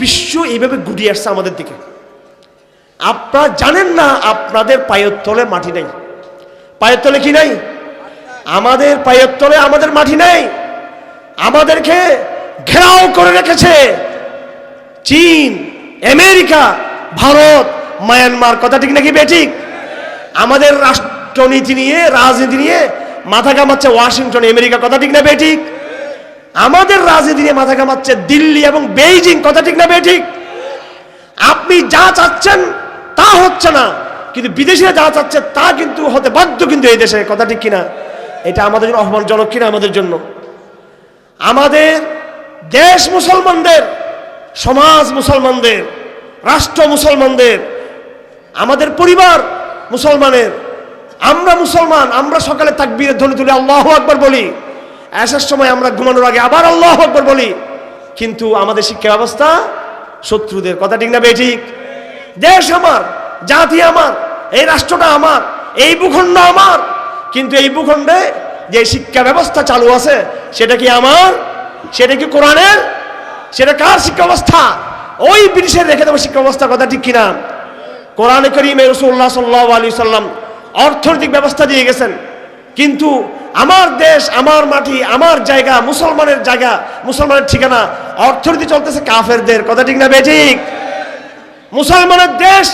বিশ্ব এইভাবে গুটিয়ে আসছে আমাদের দিকে। আপনারা জানেন না আপনাদের পায়ের তলে মাটি নেই। পায়ের তলে কি নাই? আমাদের পায়ের তলে আমাদের মাটি নেই। আমাদেরকে ঘেরাও করে রেখেছে চীন, আমেরিকা, ভারত, মায়ানমার। কথা ঠিক নাকি বেঠিক? আমাদের রাষ্ট্রনীতি নিয়ে, রাজনীতি নিয়ে মাথা ঘামাচ্ছে ওয়াশিংটন, আমেরিকা। কথা ঠিক না বেঠিক? আমাদের রাজনীতি নিয়ে মাথা ঘামাচ্ছে দিল্লি এবং বেইজিং। কথা ঠিক না বেঠিক? আপনি যা চাচ্ছেন তা হচ্ছে না, কিন্তু বিদেশিরা যা চাচ্ছে তা কিন্তু হতে বাধ্য কিন্তু এই দেশে। কথা ঠিক কিনা? এটা আমাদের জন্য অপমানজনক কিনা? আমাদের জন্য, আমাদের দেশ মুসলমানদের, সমাজ মুসলমানদের, রাষ্ট্র মুসলমানদের, আমাদের পরিবার মুসলমানের, আমরা মুসলমান, আমরা সকালে তাকবীরের ধ্বনি তুলে আল্লাহু আকবার বলি, আসার সময় আমরা ঘুমানোর আগে আবার আল্লাহু আকবার বলি, কিন্তু আমাদের শিক্ষা ব্যবস্থা শত্রুদের। কথা ঠিক না বেঠিক? দেশ আমার, জাতি আমার, এই রাষ্ট্রটা আমার, এই ভূখণ্ড আমার, কিন্তু এই ভূখণ্ডে যে শিক্ষা ব্যবস্থা চালু আছে সেটা কি আমার? সেটা কি কোরআনের? সেটা কার শিক্ষা ব্যবস্থা? ওই ব্রিটিশের রেখে দেবো শিক্ষা ব্যবস্থা। কথা ঠিক কিনা? কোরআনে কারীমে রাসূলুল্লাহ সাল্লাল্লাহু আলাইহি সাল্লাম অর্থনৈতিক ব্যবস্থা দিয়ে গেছেন, কিন্তু আমার দেশ, আমার মাটি, আমার জায়গা, মুসলমানের জায়গা, মুসলমানের ঠিকানা, অর্থনীতি চলতেছে কাফেরদের। কথা ঠিক না বেঠিক? মুসলমানের দেশ,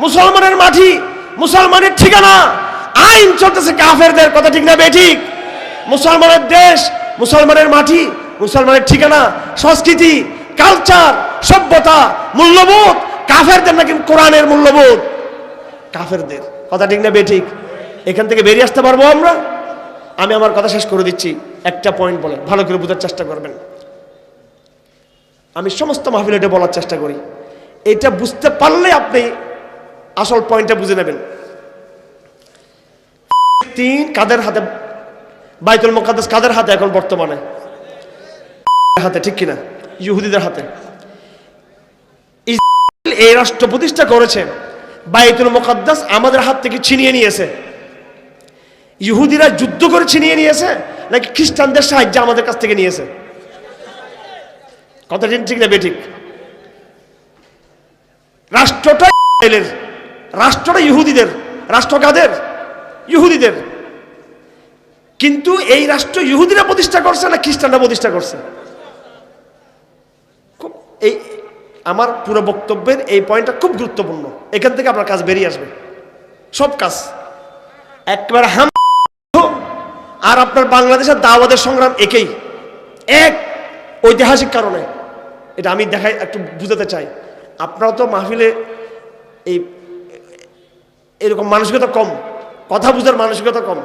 মুসলমানের মাটি, মুসলমানের ঠিকানা, আইন চলতেছে কাফেরদের। কথা ঠিক না বেঠিক? মুসলমানের দেশ, মুসলমানের মাটি, মুসলমানের ঠিকানা, সংস্কৃতি, কালচার, সভ্যতা, মূল্যবোধ কাফেরদের, নাকি কোরআনের মূল্যবোধ কাফেরদের। কথা ঠিক না বেঠিক? এখান থেকে বেরিয়ে আসতে পারবো আমরা? আমি আমার কথা শেষ করে দিচ্ছি, একটা পয়েন্ট বলে ভালো করে বোঝার চেষ্টা করবেন। আমি সমস্ত মাহফিলে এটা বলার চেষ্টা করি, এটা বুঝতে পারলে আপনি আসল পয়েন্টটা বুঝে নেবেন। কাদের হাতে? বাইতুল মুকাদ্দাস কাদের হাতে এখন বর্তমানে? হাতে, ঠিক কিনা? ইহুদিদের হাতে। ইসরায়েল এই রাষ্ট্র প্রতিষ্ঠা করেছে, বাইতুল মুকাদ্দাস আমাদের হাত থেকে ছিনিয়ে নিয়েছে। ইহুদিরা যুদ্ধ করে ছিনিয়ে নিয়েছে, নাকি খ্রিস্টানদের সাহায্যে আমাদের কাছ থেকে নিয়েছে? কথা ঠিক না বেঠিক? রাষ্ট্রটা ইসরায়েলের, রাষ্ট্রটা ইহুদিদের। রাষ্ট্র কাদের? ইহুদিদের। কিন্তু এই রাষ্ট্র ইহুদিরা প্রতিষ্ঠা করছে না খ্রিস্টানরা প্রতিষ্ঠা করছে? খুব এই আমার পুরো বক্তব্যের এই পয়েন্টটা খুব গুরুত্বপূর্ণ। এখান থেকে আপনার কাজ বেরিয়ে আসবে, সব কাজ একবার। আর আপনার বাংলাদেশের দাওয়াতের সংগ্রাম একই, এক ঐতিহাসিক কারণে। এটা আমি দেখাই, একটু বুঝাতে চাই। আপনারা তো মাহফিলে এই এরকম মানসিকতা কম, কথা বুঝার মানসিকতা কম।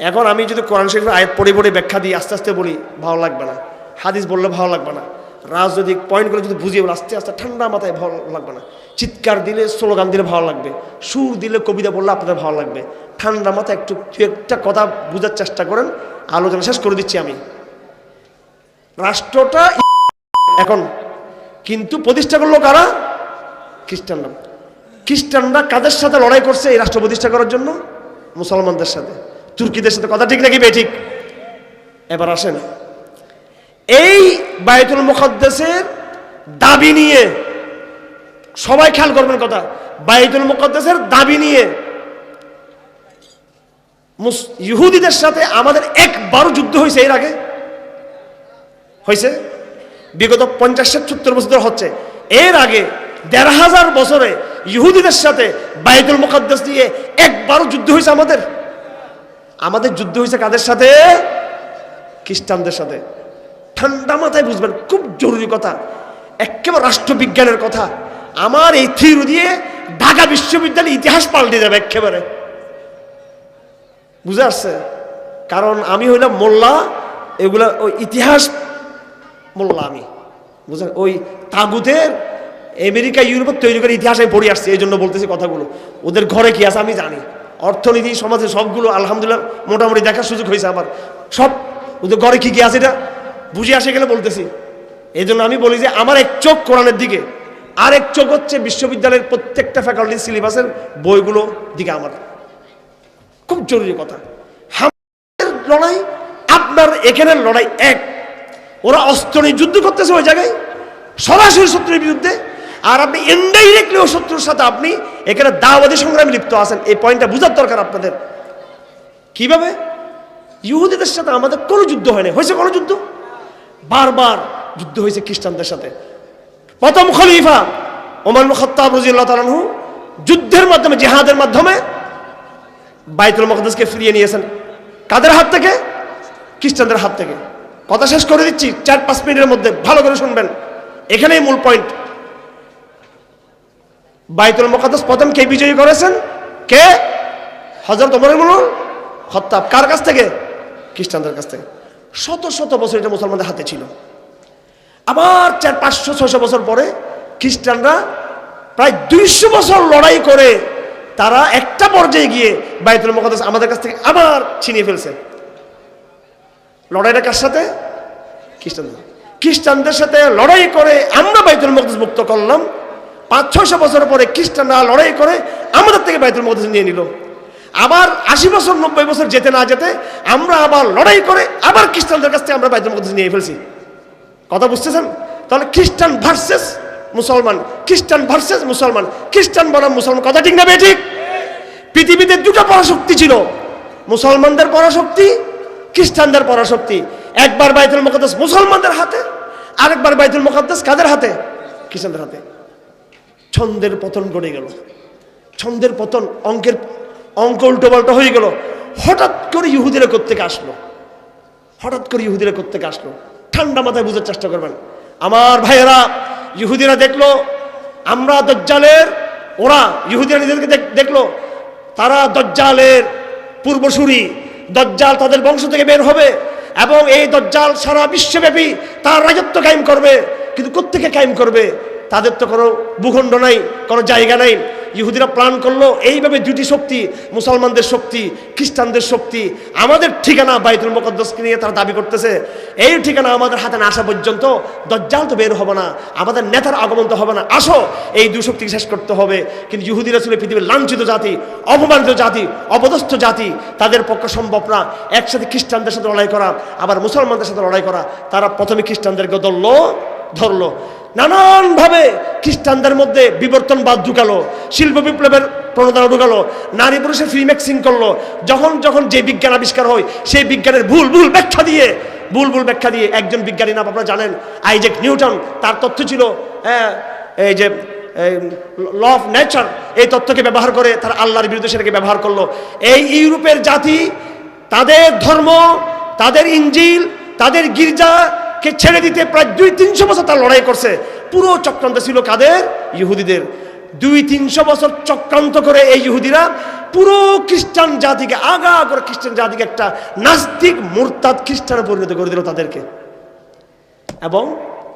এখন আমি যদি কোরআন শরীফের আয়াত পড়ে পড়ে ব্যাখ্যা দিই, আস্তে আস্তে বলি, ভালো লাগবে না। হাদিস বললে ভালো লাগবে না। রাজনৈতিক পয়েন্টগুলো যদি বুঝিয়ে বলে আস্তে আস্তে ঠান্ডা মাথায় ভালো লাগবে না। চিৎকার দিলে, স্লোগান দিলে ভালো লাগবে, সুর দিলে, কবিতা বললে আপনাদের ভালো লাগবে। ঠান্ডা মাথায় একটু একটা কথা বুঝার চেষ্টা করেন। আলোচনা শেষ করে দিচ্ছি আমি। রাষ্ট্রটা এখন, কিন্তু প্রতিষ্ঠা করলো কারা? খ্রিস্টানরা। খ্রিস্টানরা কাদের সাথে লড়াই করছে এই রাষ্ট্র প্রতিষ্ঠা করার জন্য? মুসলমানদের সাথে, তুর্কিদের সাথে। কথা ঠিক নাকি বেঠিক? এবার আসেন, এই বাইতুল মুকাদ্দাসের দাবি নিয়ে সবাই খেয়াল করবেন কথা। বাইতুল মুকাদ্দাসের দাবি নিয়ে ইহুদিদের সাথে আমাদের একবারও যুদ্ধ হয়েছে এর আগে? হয়েছে? বিগত 50-70 বছর হচ্ছে। এর আগে 1500 বছরে ইহুদিদের সাথে বাইতুল মুকাদ্দাস নিয়ে একবারও যুদ্ধ হয়েছে আমাদের? আমাদের যুদ্ধ হয়েছে কাদের সাথে? খ্রিস্টানদের সাথে। ঠান্ডা মাথায় বুঝবেন, খুব জরুরি কথা, একেবারে রাষ্ট্রবিজ্ঞানের কথা। আমার এই থিওরি দিয়ে ঢাকা বিশ্ববিদ্যালয়ের ইতিহাস পাল্টে যাবে একেবারে। বুঝে আসছে? কারণ আমি হইলাম মোল্লা, এগুলা ওই ইতিহাস মোল্লা আমি, বুঝলেন? ওই তাগুতের আমেরিকা, ইউরোপের তৈরি করে ইতিহাস আমি পড়ে আসছি, এই জন্য বলতেছি কথাগুলো। ওদের ঘরে কি আছে আমি জানি, অর্থনীতি, সমাজে সবগুলো আলহামদুলিল্লাহ মোটামুটি দেখার সুযোগ হয়েছে আমার। সব ওদের ঘরে কি কি আছে এটা বুঝে আসে গেলে বলতেছি। এই জন্য আমি বলি যে আমার এক চোখ কোরআনের দিকে, আর এক চোখ হচ্ছে বিশ্ববিদ্যালয়ের প্রত্যেকটা ফ্যাকাল্টি সিলেবাসের বইগুলো দিকে আমার। খুব জরুরি কথা। হামাসের লড়াই, আপনার এখানের লড়াই এক। ওরা অস্ত্র নিয়ে যুদ্ধ করতেছে ওই জায়গায়, সরাসরি শত্রুর বিরুদ্ধে, আর আপনি ইনডাইরেক্টলি ও শত্রুর সাথে আপনি এখানে দাওয়াতি সংগ্রামে লিপ্ত আছেন। এই পয়েন্টটা বোঝার দরকার আপনাদের। কিভাবে? ইহুদিদের সাথে আমাদের কোনো যুদ্ধ হয়নি। হয়েছে কোনো যুদ্ধ? বারবার যুদ্ধ হয়েছে খ্রিস্টানদের সাথে। প্রথম খলিফা ওমর ইবনে খাত্তাব রাদিয়াল্লাহু তাআলা আনহু যুদ্ধের মাধ্যমে, জিহাদের মাধ্যমে বাইতুল মুকদ্দাসকে ফিরিয়ে নিয়েছেন। কাদের হাত থেকে? খ্রিস্টানদের হাত থেকে। কথা শেষ করে দিচ্ছি 4-5 মিনিটের মধ্যে, ভালো করে শুনবেন, এখানেই মূল পয়েন্ট। বাইতুল মুকদ্দাস প্রথম কে বিজয়ী করেছেন? কে? হযরত ওমর ইবনে খাত্তাব। কার কাছ থেকে? খ্রিস্টানদের কাছ থেকে। শত শত বছর এটা মুসলমানদের হাতে ছিল। আবার 400-500-600 বছর পরে খ্রিস্টানরা প্রায় 200 বছর লড়াই করে তারা একটা পর্যায়ে গিয়ে বাইতুল মুকদ্দাস আমাদের কাছ থেকে আবার ছিনিয়ে ফেলছে। লড়াইটা কার সাথে? খ্রিস্টানদের সাথে লড়াই করে আমরা বাইতুল মুকদ্দাস মুক্ত করলাম। 500-600 বছর পরে খ্রিস্টানরা লড়াই করে আমাদের থেকে বাইতুল মুকদ্দাস নিয়ে নিল। আবার 80 বছর 90 বছর যেতে না যেতে আমরা আবার লড়াই করে আবার খ্রিস্টানদের কাছ থেকে আমরা বাইতুল মুকদ্দাস নিয়ে ফেলছি। কথা বুঝতেছেন? তাহলে খ্রিস্টান ভার্সেস মুসলমান, খ্রিস্টান ভার্সেস মুসলমান, খ্রিস্টান বনাম মুসলমান। কথা ঠিক না বেঠিক? পৃথিবীতে দুটো পরাশক্তি ছিল, মুসলমানদের পরাশক্তি, খ্রিস্টানদের পরাশক্তি। একবার বাইতুল মুকদ্দাস মুসলমানদের হাতে, আরেকবার বাইতুল মুকদ্দাস কাদের হাতে? খ্রিস্টানদের হাতে। ছন্দের পতন ঘটে গেল। ছন্দের পতন, অঙ্ক উল্টোপাল্টা হয়ে গেল। হঠাৎ করে ইহুদিরা কোত্থেকে আসলো? হঠাৎ করে ইহুদিরা কোত্থেকে আসলো? ঠান্ডা মাথায় বুঝার চেষ্টা করবেন আমার ভাইয়েরা। ইহুদিরা দেখলো আমরা দজ্জালের, ওরা ইহুদিরা নিজেদেরকে দেখলো তারা দজ্জালের পূর্বসূরি, দজ্জাল তাদের বংশ থেকে বের হবে এবং এই দজ্জাল সারা বিশ্বব্যাপী তার রাজত্ব কায়েম করবে। কিন্তু কোত্থেকে কায়েম করবে? তাদের তো কোনো ভূখণ্ড নাই, কোনো জায়গা নাই। ইহুদিরা প্ল্যান করলো এইভাবে দুটি শক্তি, মুসলমানদের শক্তি, খ্রিস্টানদের শক্তি, আমাদের ঠিকানা বাইতুল মুকদ্দাসকে নিয়ে তারা দাবি করতেছে। এই ঠিকানা আমাদের হাতে না আসা পর্যন্ত দজ্জাল তো বের হবে না, আমাদের নেতার আগমন তো হবে না। আসো এই দুই শক্তিকে শেষ করতে হবে। কিন্তু ইহুদিরা ছিল পৃথিবীর লাঞ্ছিত জাতি, অপমানিত জাতি, অপদস্থ জাতি। তাদের পক্ষে সম্ভব না একসাথে খ্রিস্টানদের সাথে লড়াই করা, আবার মুসলমানদের সাথে লড়াই করা। তারা প্রথমে খ্রিস্টানদেরকে ধরলো। নানানভাবে খ্রিস্টানদের মধ্যে বিবর্তনবাদ ঢুকালো, শিল্প বিপ্লবের প্রণোদনা ঢুকালো, নারী পুরুষের ফ্রি মিক্সিং করলো। যখন যে বিজ্ঞান আবিষ্কার হয় সেই বিজ্ঞানের ভুল ব্যাখ্যা দিয়ে একজন বিজ্ঞানী নাম আপনারা জানেন, আইজ্যাক নিউটন। তার তথ্য ছিল এই যে ল অফ নেচার, এই তথ্যকে ব্যবহার করে তারা আল্লাহর বিরুদ্ধে সেটাকে ব্যবহার করলো। এই ইউরোপের জাতি তাদের ধর্ম, তাদের ইঞ্জিল, তাদের গির্জা কে ছেড়ে দিতে প্রায় 200-300 বছর তার লড়াই করছে। পুরো চক্রান্ত ছিল কাদের? ইহুদিদের। 200-300 বছর চক্রান্ত করে এই ইহুদিরা পুরো খ্রিস্টান জাতিকে, খ্রিস্টান জাতিকে একটা নাস্তিক মুরতাদ খ্রিস্টানে পরিণত করে দিল তাদেরকে। এবং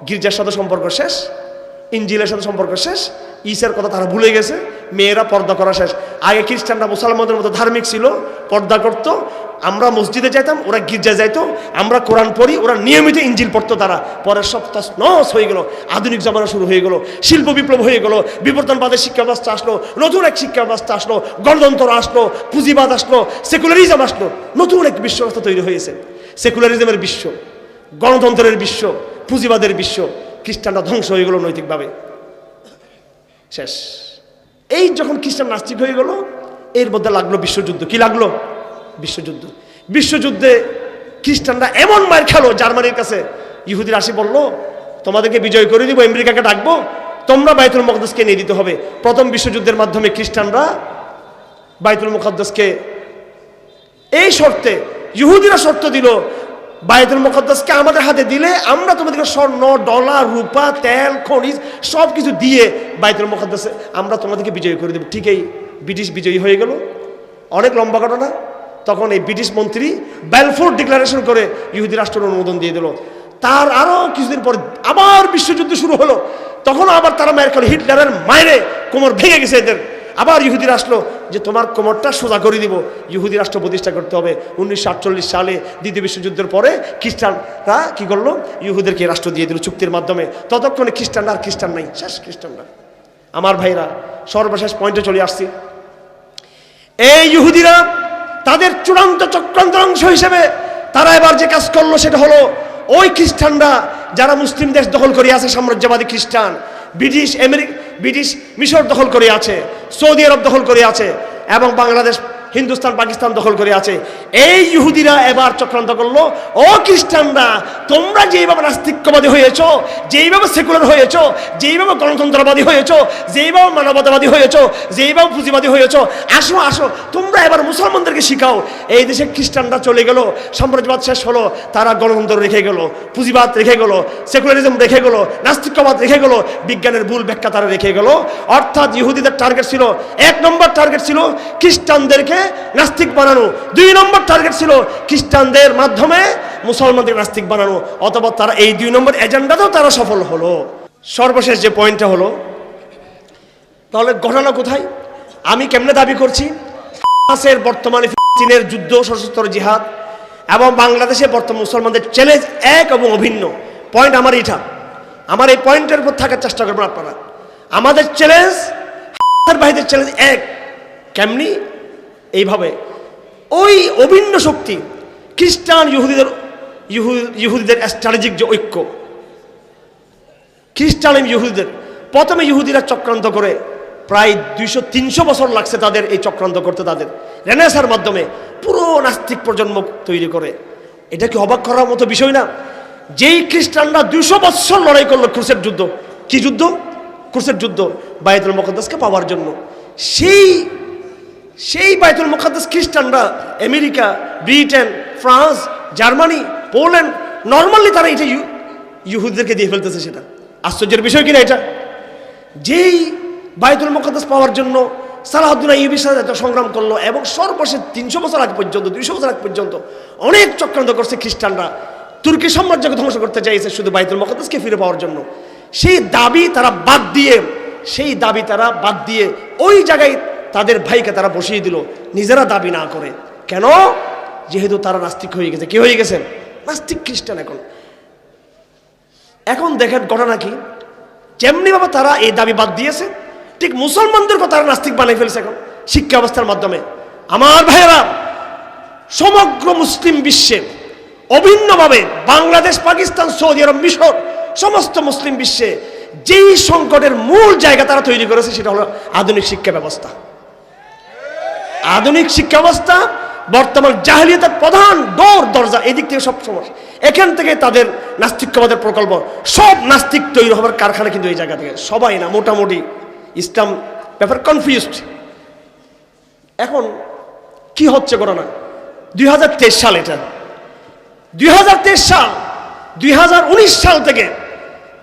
গির্জার সাথে সম্পর্ক শেষ, ইঞ্জিলের সাথে সম্পর্ক শেষ, ঈসার কথা তারা ভুলে গেছে, মেয়েরা পর্দা করা শেষ। আগে খ্রিস্টানরা মুসলমানদের মতো ধার্মিক ছিল, পর্দা করত। আমরা মসজিদে যাইতাম, ওরা গির্জা যাইতো, আমরা কোরআন পড়ি, ওরা নিয়মিত ইঞ্জিল পড়তো। তারা পরে সব তছনছ হয়ে গেল, আধুনিক জমানা শুরু হয়ে গেল, শিল্প বিপ্লব হয়ে গেল, বিবর্তনবাদের শিক্ষা ব্যবস্থা আসলো, নতুন এক শিক্ষা ব্যবস্থা আসলো, গণতন্ত্র আসলো, পুঁজিবাদ আসলো, সেকুলারিজম আসলো, নতুন এক বিশ্ব ব্যবস্থা তৈরি হয়েছে। সেকুলারিজমের বিশ্ব, গণতন্ত্রের বিশ্ব, পুঁজিবাদের বিশ্ব। খ্রিস্টানরা ধ্বংস হয়ে গেল নৈতিকভাবে, শেষ। এই যখন খ্রিস্টান নাস্তিক হয়ে গেল, এর মধ্যে লাগলো বিশ্বযুদ্ধ। কি লাগলো? বিশ্বযুদ্ধে খ্রিস্টানরা এমন মার খেলো জার্মানির কাছে। ইহুদিরা আসি বলল তোমাদেরকে বিজয় করে দিব, আমেরিকাকে ডাকবো, তোমরা বাইতুল মুকদ্দাসকে নিয়ে দিতে হবে। প্রথম বিশ্বযুদ্ধের মাধ্যমে খ্রিস্টানরা বাইতুল মুকদ্দাসকে এই শর্তে, ইহুদিরা শর্ত দিল বাইতুল মুকদ্দাসকে আমাদের হাতে দিলে আমরা তোমাদেরকে স্বর্ণ, ডলার, রূপা, তেল, খনিজ সব কিছু দিয়ে বাইতুল মুকদ্দাসে আমরা তোমাদেরকে বিজয় করে দেব। ঠিক এই ব্রিটিশ বিজয়ী হয়ে গেল। অনেক লম্বা ঘটনা। তখন এই ব্রিটিশ মন্ত্রী বেলফোর্ড ডিক্লারেশন করে ইহুদি রাষ্ট্রের অনুমোদন দিয়ে দিল। তার আরো কিছুদিন পর আবার বিশ্বযুদ্ধ শুরু হলো। তখন আবার তারা মায়ের খেলো, হিটলারের মায়েরে কোমর ভেঙে গেছে এদের। আবার ইহুদিরা আসলো যে তোমার কোমরটা সোজা করে দিব, ইহুদি রাষ্ট্র প্রতিষ্ঠা করতে হবে। 1948 সালে দ্বিতীয় বিশ্বযুদ্ধের পরে খ্রিস্টানরা কি করলো? ইহুদেরকে রাষ্ট্র দিয়ে দিল চুক্তির মাধ্যমে। ততক্ষণে খ্রিস্টানরা আর খ্রিস্টান নাই, শেষ খ্রিস্টানরা। আমার ভাইরা, সর্বশেষ পয়েন্টে চলে আসছি। এই ইহুদিরা তাদের চূড়ান্ত চক্রান্তের অংশ হিসেবে তারা এবার যে কাজ করলো সেটা হলো ওই খ্রিস্টানরা যারা মুসলিম দেশ দখল করে আছে, সাম্রাজ্যবাদী খ্রিস্টান, ব্রিটিশ মিশর দখল করে আছে, সৌদি আরব দখল করে আছে, এবং বাংলাদেশ, হিন্দুস্তান, পাকিস্তান দখল করে আছে। এই ইহুদিরা এবার চক্রান্ত করলো, ও খ্রিস্টানরা, তোমরা যেইভাবে নাস্তিক্যবাদী হয়েছো, যেইভাবে সেকুলার হয়েছো, যেইভাবে গণতন্ত্রবাদী হয়েছো, যেইভাবে মানবতাবাদী হয়েছো, যেইভাবে পুঁজিবাদী হয়েছো, আসো আসো তোমরা এবার মুসলমানদেরকে শিখাও। এই দেশে খ্রিস্টানরা চলে গেল, সাম্রাজ্যবাদ শেষ হলো, তারা গণতন্ত্র রেখে গেল, পুঁজিবাদ রেখে গেল, সেকুলারিজম রেখে গেল, নাস্তিক্যবাদ রেখে গেল, বিজ্ঞানের ভুল ব্যাখ্যা তারা রেখে গেল। অর্থাৎ ইহুদিদের টার্গেট ছিল, 1 নম্বর টার্গেট ছিল খ্রিস্টানদেরকে নাস্তিক বানানো, 2 নম্বর টার্গেট ছিল খ্রিস্টানদের মাধ্যমে মুসলমানদের নাস্তিক বানানো। অথবা তারা এই 2 নম্বর এজেন্ডাতেও তারা সফল হলো। সর্বশেষ যে পয়েন্টটা হলো, তাহলে ঘটনা কোথায়? আমি কেমনে দাবি করছি বর্তমানে ফিলিস্তিনের যুদ্ধ, সশস্ত্র জিহাদ এবং বাংলাদেশে বর্তমান মুসলমানদের চ্যালেঞ্জ এক এবং অভিন্ন। পয়েন্ট আমার এইটা, আমার এই পয়েন্টের উপর থাকার চেষ্টা করবেন আপনারা। আমাদের চ্যালেঞ্জ, ভাইদের চ্যালেঞ্জ এক। কেমনি? এইভাবে ওই অভিন্ন শক্তি খ্রিস্টান ইহুদিদের স্ট্র্যাটেজিক যে ঐক্য, খ্রিস্টান ইহুদিদের, প্রথমে ইহুদিরা চক্রান্ত করে প্রায় 200-300 বছর লাগছে তাদের এই চক্রান্ত করতে, তাদের রেনেসার মাধ্যমে পুরো নাস্তিক প্রজন্ম তৈরি করে। এটা কি অবাক করার মতো বিষয় না? যেই খ্রিস্টানরা 200 বছর লড়াই করলো ক্রুসেড যুদ্ধ, কি যুদ্ধ? ক্রুসেড যুদ্ধ, বাইতুল মুকাদ্দাসকে পাওয়ার জন্য। সেই বাইতুল মুকাদ্দাস খ্রিস্টানরা America, Britain, France, Germany, Poland, normally তারা এটা ইহুদিদেরকে দিয়ে ফেলতেছে। সেটা আশ্চর্যের বিষয় কিনা এটা? যেই বাইতুল মুকাদ্দাস পাওয়ার জন্য সালাহউদ্দিন আইয়ুবীর সাথে এত সংগ্রাম করলো, এবং সর্বশেষ 300 বছর আগ পর্যন্ত, 200 বছর আগ পর্যন্ত অনেক চক্রান্ত করছে খ্রিস্টানরা, তুর্কি সাম্রাজ্যকে ধ্বংস করতে চাইছে শুধু বাইতুল মুকাদ্দাসকে ফিরে পাওয়ার জন্য। সেই দাবি তারা বাদ দিয়ে ওই জায়গায় তাদের ভাইকে তারা বসিয়ে দিল, নিজেরা দাবি না করে। কেন? যেহেতু তারা নাস্তিক হয়ে গেছে। কি হয়ে গেছে? নাস্তিক খ্রিস্টান। এখন দেখেন ঘটনা কি, যেমনি ভাবে তারা এই দাবি বাদ দিয়েছে, ঠিক মুসলমানদেরকে তারা নাস্তিক বানিয়ে ফেলছে এখন শিক্ষা ব্যবস্থার মাধ্যমে। আমার ভাইয়েরা, সমগ্র মুসলিম বিশ্বে অভিন্নভাবে বাংলাদেশ, পাকিস্তান, সৌদি আরব, মিশর, সমস্ত মুসলিম বিশ্বে যেই সংকটের মূল জায়গা তারা তৈরি করেছে সেটা হলো আধুনিক শিক্ষা ব্যবস্থা। আধুনিক শিক্ষা ব্যবস্থা বর্তমান জাহেলিয়াতের প্রধান দরজা, এদিক থেকে সব সমস্যা। এখান থেকে তাদের নাস্তিক্যবাদের প্রকল্প, সব নাস্তিক তৈরি হবার কারখানা কিন্তু এই জায়গা থেকে। সবাই না, মোটামুটি ইসলাম ব্যাপার কনফিউজড। এখন কি হচ্ছে ঘটনা? 2023 সাল, এটা 2023 সাল, 2019 সাল থেকে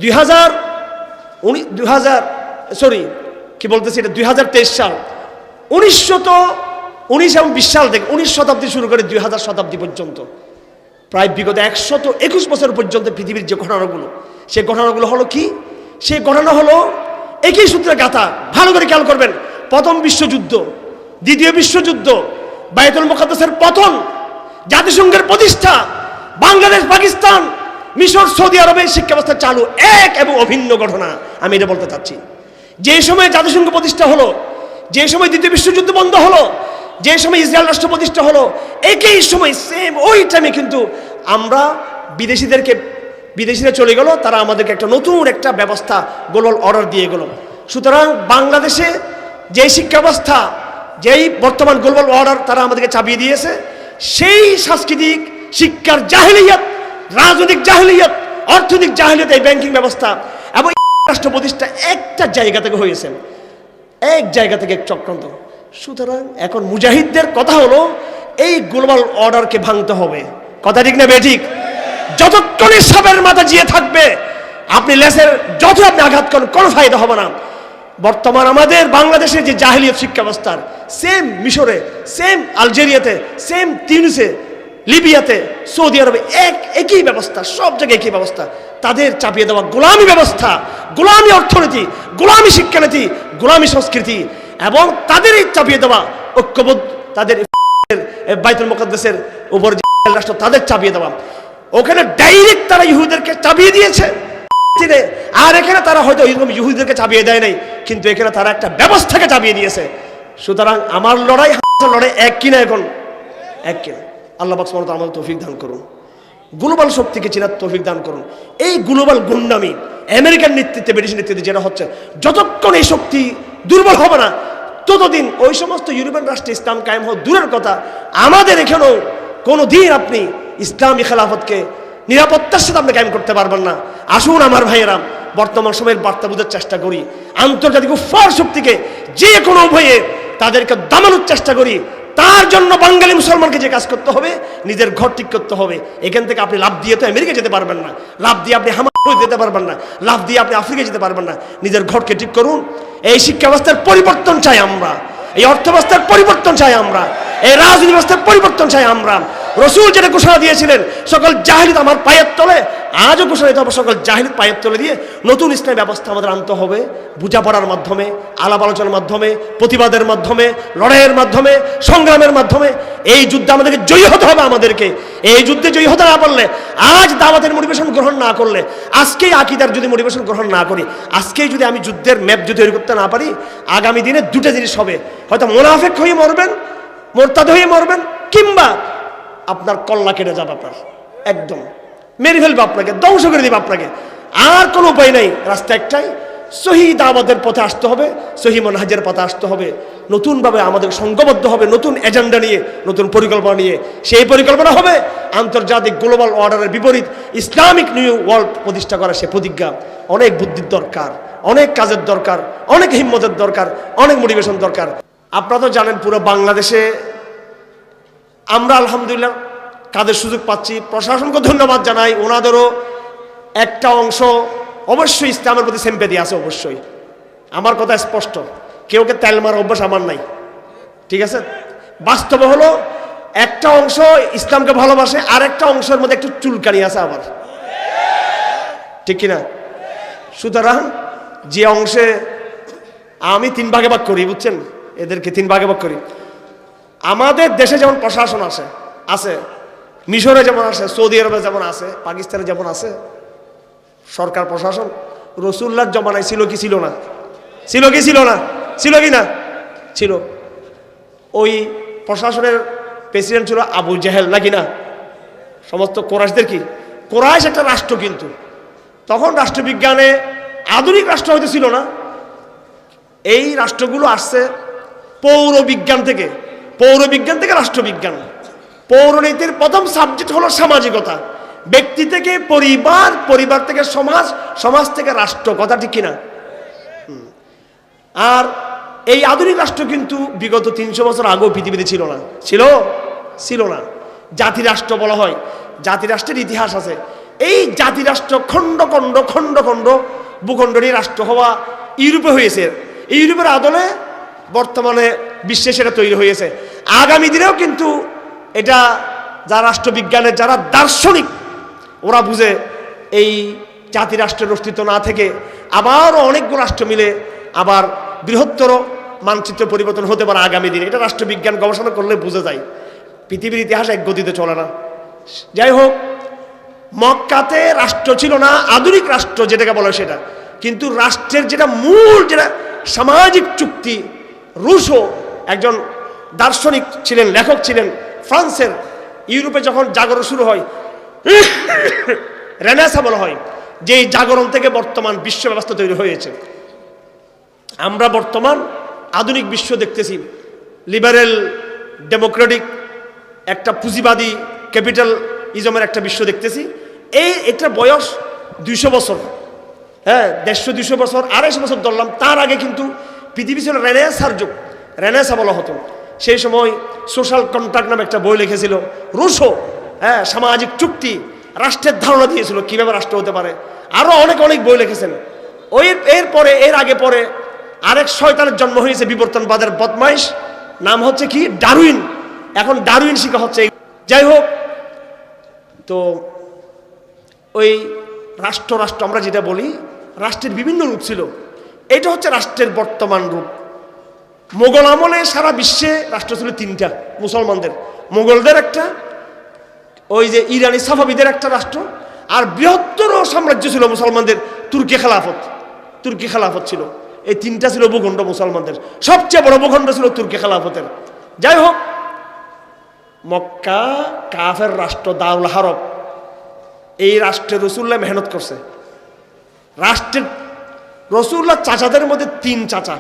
2023 সাল, 1919 এবং 20 সাল থেকে 19 শতাব্দী শুরু করে 2000 শতাব্দী পর্যন্ত, প্রায় বিগত 121 বছর পর্যন্ত পৃথিবীর যে ঘটনাগুলো, সেই ঘটনাগুলো হলো কি? সেই ঘটনা হলো একই সূত্রে গাথা। ভালো করে খেয়াল করবেন। প্রথম বিশ্বযুদ্ধ, দ্বিতীয় বিশ্বযুদ্ধ, বাইতুল মুকাদ্দাসের পতন, জাতিসংঘের প্রতিষ্ঠা, বাংলাদেশ, পাকিস্তান, মিশর, সৌদি আরবে শিক্ষা ব্যবস্থা চালু, এক এবং অভিন্ন ঘটনা। আমি এটা বলতে চাচ্ছি, যে সময় জাতিসংঘ প্রতিষ্ঠা হলো, যে সময় দ্বিতীয় বিশ্বযুদ্ধ বন্ধ হলো, যে সময় ইসরায়েল রাষ্ট্র প্রতিষ্ঠা হলো, একই সময় সেম ওই টাইমে কিন্তু আমরা বিদেশিরা চলে গেল, তারা আমাদেরকে একটা নতুন একটা ব্যবস্থা, গ্লোবাল অর্ডার দিয়ে গেল। সুতরাং বাংলাদেশে যেই শিক্ষা ব্যবস্থা, যেই বর্তমান গ্লোবাল অর্ডার তারা আমাদেরকে চাপিয়ে দিয়েছে, সেই সাংস্কৃতিক শিক্ষার জাহেলিয়াত, রাজনৈতিক জাহেলিয়াত, অর্থনৈতিক জাহেলিয়াত, এই ব্যাংকিং ব্যবস্থা এবং রাষ্ট্র প্রতিষ্ঠা একটা জায়গা থেকে হয়েছে, এক জায়গা থেকে এক চক্রান্ত। সুতরাং এখন মুজাহিদদের কথা হলো এই গ্লোবাল অর্ডারকে ভাঙতে হবে। কথা ঠিক না বেঠিক? যতক্ষণ সাপের মাথা জিয়ে থাকবে, আপনি লেসের যত আপনি আঘাত করেন, কোনো ফায়দা হবে না। বর্তমান আমাদের বাংলাদেশে যে জাহেলিয়াত শিক্ষা ব্যবস্থার, সেম মিশরে, সেম আলজেরিয়াতে, সেম তিউনিসে, লিবিয়াতে, সৌদি আরবে একই ব্যবস্থা, সব জায়গায় একই ব্যবস্থা। তাদের চাপিয়ে দেওয়া গোলামী ব্যবস্থা, গোলামী অর্থনীতি, গোলামী শিক্ষানীতি, গোলামী সংস্কৃতি, এবং তাদের এই চাপিয়ে দেওয়া ঐক্যবোধ, তাদের বাইতুল মুকাদ্দাসের উপর যে রাষ্ট্র, তাদের চাপিয়ে দেওয়া, ওখানে ডাইরেক্ট তারা ইহুদিদেরকে চাপিয়ে দিয়েছে, আর এখানে তারা হয়তো ইহুদিদেরকে চাপিয়ে দেয় নাই, কিন্তু এখানে তারা একটা ব্যবস্থাকে চাপিয়ে দিয়েছে। সুতরাং আমার লড়াই এক কিনা, এখন এক কিনা। আল্লাহ পাক সুবহানাহু ওয়া তাআলা আমাদের তৌফিক দান করুন। গ্লোবাল শক্তিকে চেনার তৌফিক দান করুন। এই গ্লোবাল গুন্ডামি আমেরিকার নেতৃত্বে, ব্রিটিশ নেতৃত্বে যেটা হচ্ছে, যতক্ষণ এই শক্তি দুর্বল হবে না ততদিন ওই সমস্ত ইউরোপিয়ান রাষ্ট্রে ইসলাম কায়েম হওয়া দূরের কথা, আমাদের এখানেও কোনো দিন আপনি ইসলামী খেলাফতকে নিরাপত্তার সাথে আপনি কায়েম করতে পারবেন না। আসুন আমার ভাইয়েরা, বর্তমান সময়ের বার্তা বোঝার চেষ্টা করি, আন্তর্জাতিক কুফফার শক্তিকে যে কোনো উভয়ে তাদেরকে দমানোর চেষ্টা করি। তার জন্য বাঙালি মুসলমানকে যে কাজ করতে হবে, নিজের ঘর ঠিক করতে হবে। এখান থেকে আপনি লাভ দিয়ে তো আমেরিকা যেতে পারবেন না, লাভ দিয়ে আপনি হামাস যেতে পারবেন না, লাভ দিয়ে আপনি আফ্রিকা যেতে পারবেন না। নিজের ঘরকে ঠিক করুন। এই শিক্ষা ব্যবস্থার পরিবর্তন চাই আমরা, এই অর্থ ব্যবস্থার পরিবর্তন চাই আমরা, এই রাজনীতি ব্যবস্থার পরিবর্তন চাই আমরা। রসুল যেটা ঘোষণা দিয়েছিলেন, সকল জাহিলিয়ত আমার পায়ের তলে, আজও ঘোষণা দিতে হবে সকল জাহিলিয়ত পায়ের তলে দিয়ে নতুন ইসলামী ব্যবস্থা আমাদের আনতে হবে। বোঝাপড়ার মাধ্যমে, আলাপ আলোচনার মাধ্যমে, প্রতিবাদের মাধ্যমে, লড়াইয়ের মাধ্যমে, সংগ্রামের মাধ্যমে এই যুদ্ধে আমাদেরকে জয়ী হতে হবে। আমাদেরকে এই যুদ্ধে জয়ী হতে না পারলে, আজ দাওয়াতের মোটিভেশন গ্রহণ না করলে, আজকেই আকীদার যদি মোটিভেশন গ্রহণ না করি, আজকেই যদি আমি যুদ্ধের ম্যাপ যদি তৈরি করতে না পারি, আগামী দিনে দুটো জিনিস হবে, হয়তো মুনাফিক হয়ে মরবেন, মোরতাদ হয়ে মরবেন, কিংবা আপনার কল্লা কেটে যাবে, আপনার একদম মেরে ফেলবে, আপনাকে ধ্বংস করে দিবে আপনাকে। আর কোনো উপায় নেই, রাস্তা একটাই, সহি দাওয়াতের পথে আসতে হবে, সহি মানহাজের পথে আসতে হবে। নতুনভাবে আমাদের সংঘবদ্ধ হবে, নতুন এজেন্ডা নিয়ে, নতুন পরিকল্পনা নিয়ে। সেই পরিকল্পনা হবে আন্তর্জাতিক গ্লোবাল অর্ডারের বিপরীত ইসলামিক নিউ ওয়ার্ল্ড প্রতিষ্ঠা করা। সে প্রতিজ্ঞা অনেক বুদ্ধির দরকার, অনেক কাজের দরকার, অনেক হিম্মতের দরকার, অনেক মোটিভেশন দরকার। আপনারা তো জানেন, পুরো বাংলাদেশে আমরা আলহামদুলিল্লাহ কাজের সুযোগ পাচ্ছি। প্রশাসনকে ধন্যবাদ জানাই, ওনাদেরও একটা অংশ অবশ্যই ইসলামের প্রতি সিম্প্যাথি আছে। অবশ্যই আমার কথা স্পষ্ট, কেউকে তেল মারার অভ্যাস আমার নাই, ঠিক আছে? বাস্তবে হলো একটা অংশ ইসলামকে ভালোবাসে, আর একটা অংশের মধ্যে একটু চুলকানি আছে আবার, ঠিক কিনা? সুতরাং যে অংশে আমি 3 ভাগে ভাগ করি, বুঝছেন, এদেরকে 3 ভাগে ভাগ করি। আমাদের দেশে যেমন প্রশাসন আছে, মিশরে যেমন আছে, সৌদি আরবে যেমন আছে, পাকিস্তানে যেমন আছে সরকার প্রশাসন, রসুল্লাহর জমানায় ছিল কি ছিল না? ছিল কি ছিল না? ছিল কি না? ছিল। ওই প্রশাসনের প্রেসিডেন্ট ছিল আবু জেহেল, নাকি না? সমস্ত কোরাইশদের কি, কোরাইশ একটা রাষ্ট্র, কিন্তু তখন রাষ্ট্রবিজ্ঞানে আধুনিক রাষ্ট্র হয়তো ছিল না। এই রাষ্ট্রগুলো আসছে পৌরবিজ্ঞান থেকে, পৌরবিজ্ঞান থেকে রাষ্ট্রবিজ্ঞান। পৌরনীতির প্রথম সাবজেক্ট হলো সামাজিকতা, ব্যক্তি থেকে পরিবার, পরিবার থেকে সমাজ, সমাজ থেকে রাষ্ট্র, কথা ঠিক কিনা? আর এই আধুনিক রাষ্ট্র কিন্তু বিগত 300 বছর আগেও পৃথিবীতে ছিল না, ছিল না। জাতিরাষ্ট্র বলা হয়, জাতিরাষ্ট্রের ইতিহাস আছে। এই জাতিরাষ্ট্র খণ্ড খণ্ড খণ্ড খণ্ড ভূখণ্ড নিয়ে রাষ্ট্র হওয়া ইউরোপে হয়েছে। এই ইউরোপের আদলে বর্তমানে বিশ্বে সেটা তৈরি হয়েছে। আগামী দিনেও কিন্তু এটা যারা রাষ্ট্রবিজ্ঞানের যারা দার্শনিক, ওরা বুঝে এই জাতিরাষ্ট্রের অস্তিত্ব না থেকে আবারও অনেকগুলো রাষ্ট্র মিলে আবার বৃহত্তর মানচিত্র পরিবর্তন হতে পারে আগামী দিনে। এটা রাষ্ট্রবিজ্ঞান গবেষণা করলে বুঝে যায়। পৃথিবীর ইতিহাস এক গতিতে চলে না। যাই হোক, মক্কাতে রাষ্ট্র ছিল না, আধুনিক রাষ্ট্র যেটাকে বলে সেটা, কিন্তু রাষ্ট্রের যেটা মূল, যেটা সামাজিক চুক্তি, রুশো একজন দার্শনিক ছিলেন, লেখক ছিলেন ফ্রান্সের। ইউরোপে যখন জাগরণ শুরু হয়, রেনেসাঁ বলা হয়, যে জাগরণ থেকে বর্তমান বিশ্ব ব্যবস্থা তৈরি হয়েছে। আমরা বর্তমান আধুনিক বিশ্ব দেখতেছি, লিবারেল ডেমোক্রেটিক একটা পুঁজিবাদী ক্যাপিটালিজমের একটা বিশ্ব দেখতেছি। এটা বয়স 200 বছর, হ্যাঁ 150-200 বছর, 250 বছর ধরলাম। তার আগে কিন্তু পৃথিবী ছিল রেনেসাঁর যুগ, রেনেসাঁ বলা হতো। সেই সময় সোশ্যাল কন্ট্রাক্ট নামে একটা বই লিখেছিল রুশো, হ্যাঁ, সামাজিক চুক্তি, রাষ্ট্রের ধারণা দিয়েছিল কিভাবে রাষ্ট্র হতে পারে। আরো অনেক অনেক বই লিখেছেন। এর আগে পরে আরেক শয়তানের জন্ম হয়েছে, বিবর্তনবাদের বদমাইশ, নাম হচ্ছে কি ডারউইন। এখন ডারউইন শিখা হচ্ছে। যাই হোক, তো ওই রাষ্ট্র আমরা যেটা বলি, রাষ্ট্রের বিভিন্ন রূপ ছিল। এটা হচ্ছে রাষ্ট্রের বর্তমান রূপ। মোগল আমলে সারা বিশ্বে রাষ্ট্র ছিল 3টা, মুসলমানদের, মোগলদের একটা, ওই যে ইরানি সাফাবিদের একটা রাষ্ট্র, আর বৃহত্তর সাম্রাজ্য ছিল মুসলমানদের, তুর্কি খেলাফত ছিল। এই 3টা ছিল ভূখণ্ড মুসলমানদের। সবচেয়ে বড় ভূখণ্ড ছিল তুর্কি খেলাফতের। যাই হোক, মক্কা কাফের রাষ্ট্র, দারুল হারব, এই রাষ্ট্রে রসুল্লাহ মেহনত করছে। রাষ্ট্রের রসুল্লাহ চাচাদের মধ্যে 3 চাচা,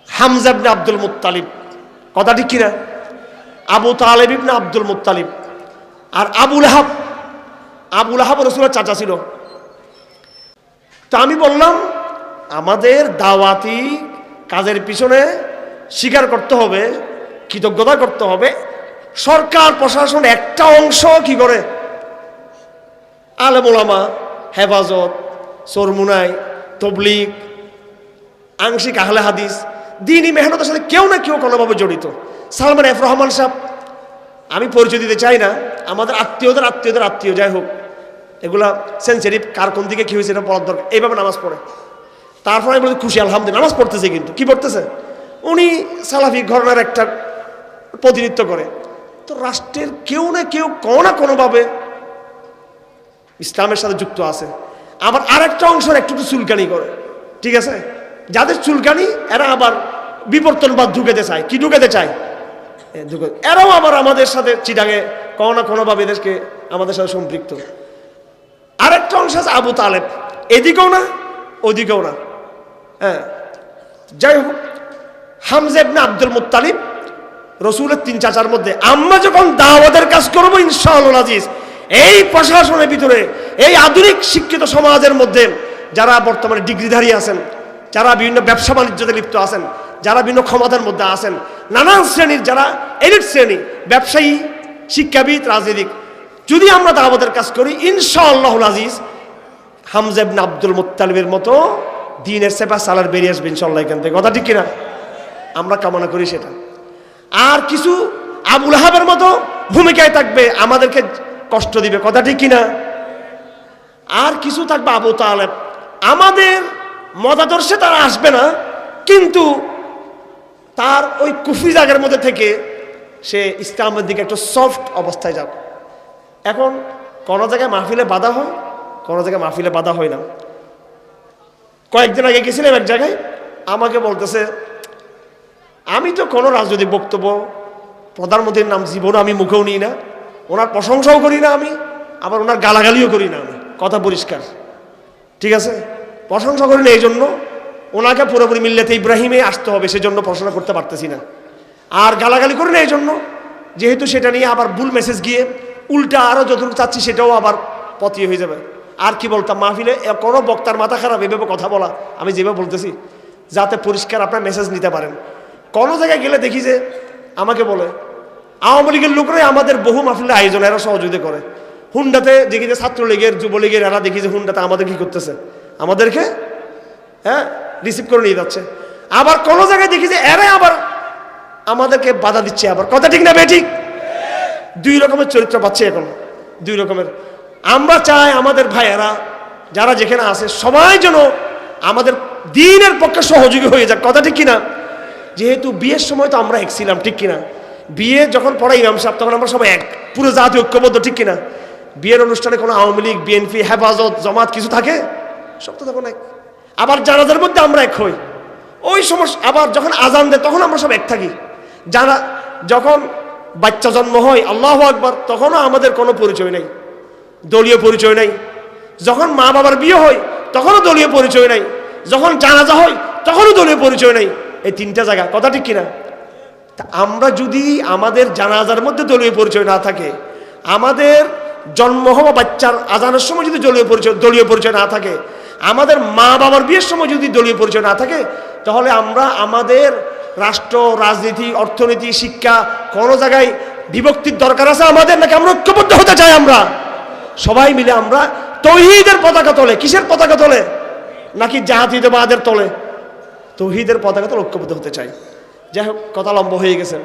হামজা ইবনে আব্দুল মুত্তালিব, কথা ঠিক কিনা? আবু তালেব ইবনে আব্দুল মুত্তালিব আর আবু লাহাব। আবু লাহাব রসুলের চাচা ছিল। তো আমি বললাম আমাদের দাওয়াতি কাজের পিছনে স্বীকার করতে হবে, কৃতজ্ঞতা করতে হবে, সরকার প্রশাসন একটা অংশ কি করে আলেম ওলামা, হেফাজত, চরমুনাই, তবলিগ, আংশিক আহলে হাদিস, দ্বীনি মেহনতের সাথে কেউ না কেউ কোনোভাবে জড়িত। সালমান এফ রহমান সাহেব, আমি পরিচয় দিতে চাই না, আমাদের আত্মীয়দের আত্মীয়, যাই হোক, এগুলা সেন্সিটিভ, কার কোন দিকে কি হয়েছে এটা পড়ার দরকার। এইভাবে নামাজ পড়ে, তারপর আমি বলছি খুশি আলহামদুলিল্লাহ নামাজ পড়তেছে, কিন্তু কি পড়তেছে? উনি সালাফি ঘরানার একটা প্রতিনিধিত্ব করে। তো রাষ্ট্রের কেউ না কেউ কোনো না কোনোভাবে ইসলামের সাথে যুক্ত আছে। আবার আরেকটা অংশের একটু চুলকানি করে, ঠিক আছে? যাদের চুলকানি এরা আবার বিবর্তনবাদ ঢুকেতে চায়। কি ঢুকেতে চায়? এরাও আবার আমাদের সাথে চিটাঙে কোনো না কোনোভাবে এদেরকে আমাদের সাথে সম্পৃক্ত। আরেকটা অংশ আছে আবু তালেব, এদিকেও না ওদিকেও না। হ্যাঁ, যাই হোক, হামজা ইবনে আব্দুল মুত্তালিব রসুলের 3 চাচার মধ্যে। আমরা যখন দাওয়াতের কাজ করবো ইনশাআল্লাহ আজিজ, এই প্রশাসনের ভিতরে, এই আধুনিক শিক্ষিত সমাজের মধ্যে যারা বর্তমানে ডিগ্রিধারী আছেন, যারা বিভিন্ন ব্যবসা বাণিজ্যতে লিপ্ত আছেন, যারা বিভিন্ন ক্ষমতার মধ্যে আছেন, নানান শ্রেণীর যারা এলিট শ্রেণী, ব্যবসায়ী, শিক্ষাবিদ, রাজনীতিক, যদি আমরা দাওয়াতের কাজ করি ইনশাআল্লাহ আজিজ হামজা ইবনে আব্দুল মুত্তালিবের মতো দ্বীনের সেপা সালার বেরিয়ে আসবে ইনশাআল্লাহ এখান থেকে, কথা ঠিক কিনা? আমরা কামনা করি সেটা। আর কিছু আবু লাহাবের মতো ভূমিকায় থাকবে, আমাদেরকে কষ্ট দিবে, কথা ঠিক কিনা? আর কিছু থাকবে আবু তালেব, আমাদের মতাদর্শে তারা আসবে না, কিন্তু তার ওই কুফরি জায়গার মধ্যে থেকে সে ইসলামের দিকে একটু সফট অবস্থায় যাবে। এখন কোনো জায়গায় মাহফিলে বাধা হয়, কোনো জায়গায় মাহফিলে বাধা হয় না। কয়েকদিন আগে গেছিলাম এক জায়গায়, আমাকে বলতেছে আমি তো কোনো রাজনৈতিক বক্তব্য, প্রধানমন্ত্রীর নাম জীবনে আমি মুখেও নিই না, ওনার প্রশংসাও করি না আমি, আবার ওনার গালাগালিও করি না আমি, কথা পরিষ্কার, ঠিক আছে? প্রশংসা করি না এই জন্য ওনাকে পুরোপুরি মিল্লাতে ইব্রাহিমে আসতে হবে, সেজন্য প্রশংসা করতে পারতেছি না। আর গালাগালি করি না এই জন্য যেহেতু সেটা নিয়ে আবার ভুল মেসেজ গিয়ে উল্টা আরও যতটুকু চাচ্ছি সেটাও আবার পতিয়ে হয়ে যাবে। আর কি বলতাম মাহফিলে, কোনো বক্তার মাথা খারাপ এভাবে কথা বলা, আমি যেভাবে বলতেছি যাতে পরিষ্কার আপনার মেসেজ নিতে পারেন। কোনো জায়গায় গেলে দেখি যে আমাকে বলে আওয়ামী লীগের লোকরাই আমাদের বহু মাহফিলের আয়োজন, এরা সহযোগিতা করে। হুন্ডাতে দেখি যে ছাত্রলীগের, যুবলীগের এরা দেখি যে হুন্ডাতে আমাদের কি করতেছে, আমাদেরকে রিসিভ করে নিয়ে যাচ্ছে। আবার কোনো জায়গায় দেখি যে এরাই আবার আমাদেরকে বাধা দিচ্ছে, আবার কথা ঠিক না বেঠিক? 2 রকমের চরিত্র পাচ্ছে এখন, 2 রকমের। আমরা চাই আমাদের ভাইয়েরা যারা যেখানে আছে সবাই যেন আমাদের দ্বীনের পক্ষে সহযোগী হয়ে যাক, কথা ঠিক কিনা? যেহেতু বিয়ের সময় তো আমরা এক ছিলাম, ঠিক কিনা? বিয়ে যখন পড়াই ইমাম সাহেব তখন আমরা সবাই এক, পুরো জাতি ঐক্যবদ্ধ, ঠিক কিনা? বিয়ের অনুষ্ঠানে কোনো আওয়ামী লীগ, বিএনপি, হেফাজত, জামাত কিছু থাকে? সব তো তখন এক। আবার জানাজার মধ্যে আমরা এক হই, ওই সমস্যা। আবার যখন আজান দেয় তখন আমরা সব এক থাকি। যারা যখন বাচ্চা জন্ম হয় আল্লাহু আকবার, তখনও আমাদের কোনো পরিচয় নেই, দলীয় পরিচয় নেই। যখন মা বাবার বিয়ে হয় তখনও দলীয় পরিচয় নেই, যখন জানাজা হয় তখনও দলীয় পরিচয় নেই। এই 3টা জায়গা, কথা ঠিক কিনা? তা আমরা যদি আমাদের জানাজার মধ্যে দলীয় পরিচয় না থাকে, আমাদের জন্ম হওয়া বাচ্চার আজানের সময় যদি দলীয় পরিচয় না থাকে, আমাদের মা বাবার বিয়ের সময় যদি দলীয় পরিচয় না থাকে, তাহলে আমরা আমাদের রাষ্ট্র, রাজনীতি, অর্থনীতি, শিক্ষা কোনো জায়গায় বিভক্তির দরকার আছে আমাদের, নাকি আমরা ঐক্যবদ্ধ হতে চাই? আমরা সবাই মিলে আমরা তৌহিদের পতাকা তোলে। কিসের পতাকা তোলে? নাকি জাতীয়তাবাদের তোলে? তৌহিদের পতাকা তোলে, ঐক্যবদ্ধ হতে চাই। যাই হোক, কথা লম্বা হয়ে গেছে।